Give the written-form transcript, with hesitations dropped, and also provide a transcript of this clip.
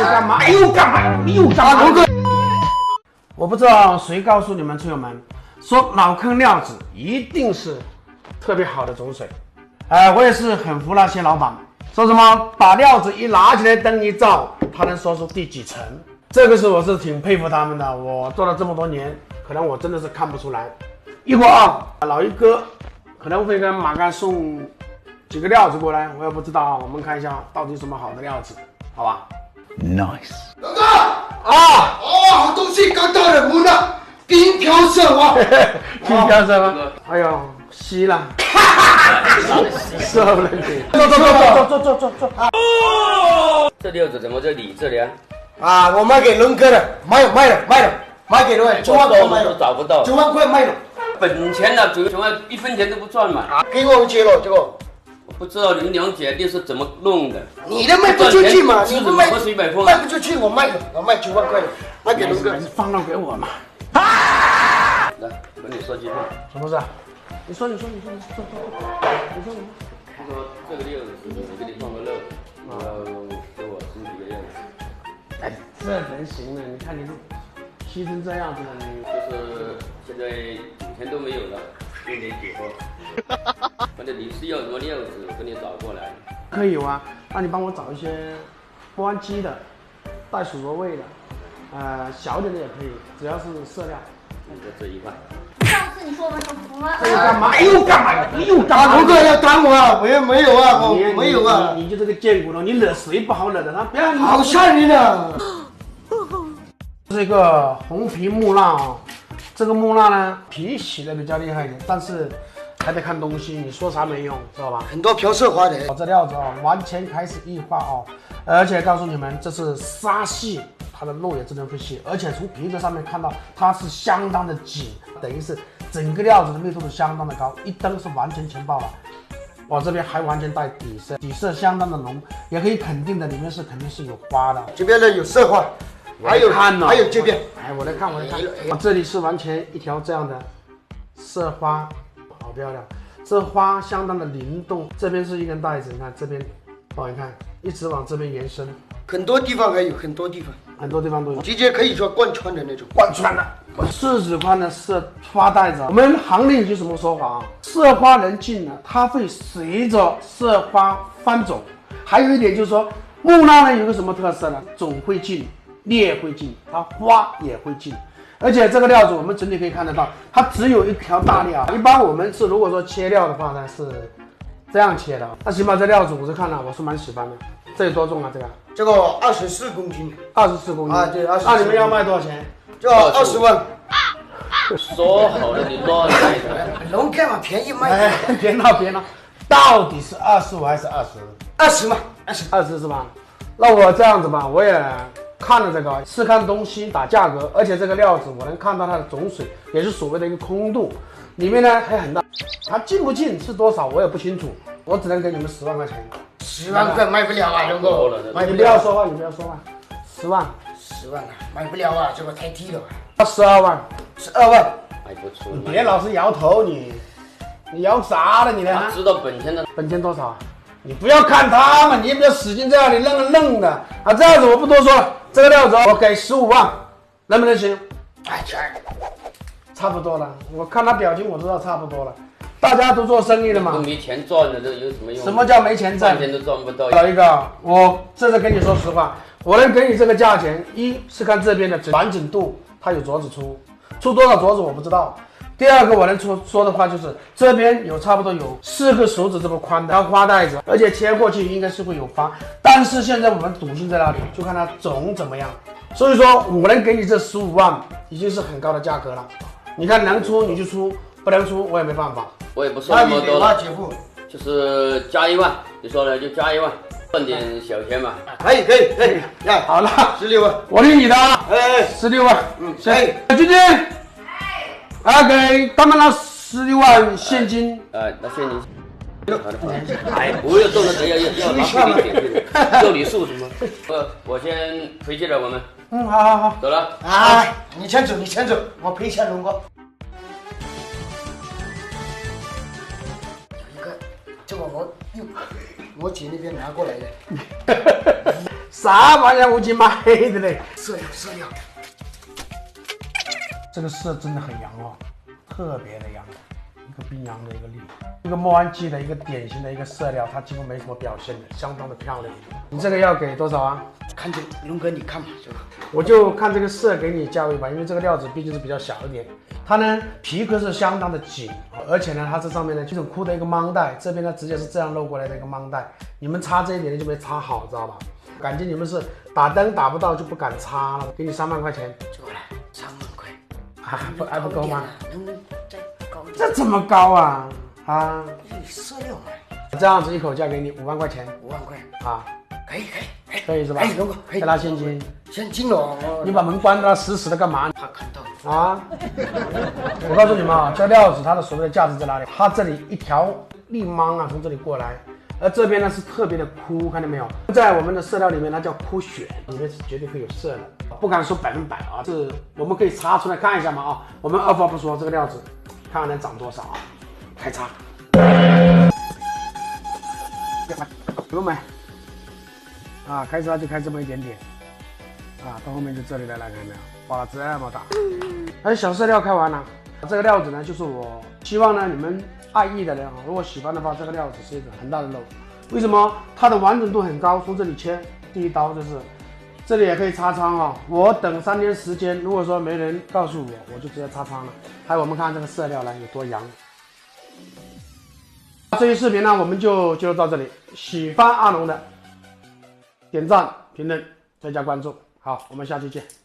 干嘛？又干嘛？又干嘛？我不知道谁告诉你们村友们，说老坑料子一定是特别好的种水。我也是很服那些老板，说什么把料子一拿起来灯一照，他能说出第几层。这个我是挺佩服他们的。我做了这么多年，可能我真的是看不出来。一会儿啊，老一哥可能会跟马干送几个料子过来，我也不知道啊。我们看一下到底什么好的料子，好吧 ？Nice。老哥啊，好东西刚到了门了，冰飘色啊，冰飘色吗？哎呦，吸了，受了你。坐。这料子怎么在你这里啊？啊，我卖给龙哥了，卖了，卖给了9万块卖了，找不到9万块卖了。本钱呢，9万1分钱都不赚嘛。啊，给我接了这个。我不知道你们两姐弟是怎么弄的。你的卖不出去嘛？你不卖，喝水百丰卖不出去，我卖了，我卖9万块了，卖给龙哥。放到给我嘛。来，跟你说几句。什么事？你说。你说这个料子是我给你放个肉，你要给我10几个样子。哎，这能行了？你看你吸成这样子了，你就是现在5天都没有了，用点解脱。反正你是要什么料子，我给你找过来。可以有啊，那你帮我找一些不氨基的、带薯螺味的，小点的也可以，只要是色料。这一块。上次你说我们说服了。又干嘛？又干嘛？龙哥要打我啊！我也没有啊，我没有啊。你就这个贱骨头，你惹谁不好惹的？他不要你。好吓人啊！这是一个红皮木蜡啊，这个木蜡呢皮洗的比较厉害一点，但是还得看东西，你说啥没用，知道吧？很多飘色花的。这料子啊，完全开始异化哦，而且告诉你们，这是沙细，它的肉也真的会细，而且从皮革上面看到它是相当的紧，等于是整个料子的密度是相当的高，一灯是完全全爆了。我这边还完全带底色，底色相当的浓，也可以肯定的里面是肯定是有花的。这边呢有色花，还有这边，我来看，我这里是完全一条这样的色花，好漂亮，这花相当的灵动。这边是一根带子，你看这边，你看一直往这边延伸，很多地方还有很多地方都有，直接可以说贯穿的那种，贯穿的。4指宽的色花带子，我们行里有什么说法啊？色花人进了，它会随着色花翻走。还有一点就是说，木蜡呢有个什么特色呢？种会进，裂会进，它花也会进。而且这个料子我们整体可以看得到，它只有一条大料。一般我们是如果说切料的话呢，是这样切的。那起码这料子我是看了，我是蛮喜欢的。这有多重啊？这个24公斤，24公斤啊，对，24。那你们要卖多少钱？这20万。说好了，你多少钱？龙哥嘛，便宜卖。别闹，到底是25还是20嘛？20是吧？那我这样子吧，我也看了这个，是看东西打价格，而且这个料子我能看到它的总水，也是所谓的一个空度，里面呢还很大，它进不进是多少我也不清楚，我只能给你们10万块钱。10万块卖不了啊，龙哥。你不要说话，10万。10万啊，买不了啊，这个太低了。12万，12万，卖不出。你别老是摇头，你摇啥了你呢？知道本钱的，本钱多少？你不要看他们，你也不要使劲在那里愣的啊！这样子我不多说了，这个料子我给15万，能不能行？哎，差不多了，我看他表情我知道差不多了。大家都做生意的嘛，没钱赚的，这有什么用？什么叫没钱赚？半天都赚不到。老一个，我这次跟你说实话，我能给你这个价钱，一是看这边的完整度，它有镯子出多少镯子我不知道。第二个我能说的话就是这边有差不多有4个手指这么宽的花带子，而且切过去应该是会有花，但是现在我们笃定在那里，就看它种怎么样。所以说我能给你这15万，已经是很高的价格了。你看能出你就出，不能出我也没办法。我也不说那么多了，姐夫，就是加1万，你说了就加1万，赚点小钱嘛。可以，好了，16万，我听你的啊，16万，行，君君，给他们拿16万现金，那现金。哎，不要动了，等下要拿给你要礼数什么？我先回去了，我们。好，走了。哎，你先走，我陪一下龙哥。有一个，这个我姐那边拿过来的啥玩意儿乌漆嘛黑的嘞？色料，这个色真的很洋哦，特别的洋，一个冰洋的一个绿，一个莫安季的一个典型的一个色料，它几乎没什么表现的，相当的漂亮。你这个要给多少啊？看这龙哥你看吧，这个我就看这个色给你价位吧，因为这个料子毕竟是比较小一点，它呢皮壳是相当的紧，而且呢它这上面呢这种箍的一个mang带，这边呢直接是这样露过来的一个mang带，你们插这一点就没插好，知道吧？感觉你们是打灯打不到就不敢插了，给你3万块钱，这过来3万块，还不够吗？能不能再高一点？这怎么高啊？啊，色料嘛，这样子一口价给你5万块钱5万块，啊，可以，可以是吧？哎，龙哥可以，给他现金，现金了，你把门关得死死的干嘛？怕看到。啊！我告诉你们啊，这料子它的所谓的价值在哪里？它这里一条立芒啊，从这里过来，而这边呢是特别的枯，看见没有？在我们的色料里面，它叫枯血，里面是绝对会有色的，不敢说100%啊，是我们可以查出来看一下嘛啊。我们二话不说，这个料子看看能涨多少啊？开叉，不用买啊，开叉就开这么一点点啊，到后面就这里来了，看见没有？花了这么大，而小色料开完了，这个料子呢，就是我希望呢你们爱意的人啊，如果喜欢的话，这个料子是一个很大的肉。为什么？它的完整度很高，从这里切，第一刀就是，这里也可以插仓啊。我等3天时间，如果说没人告诉我，我就直接插仓了。还有我们看这个色料呢有多洋。这期视频呢我们就到这里，喜欢阿龙的点赞、评论、再加关注。好，我们下期见。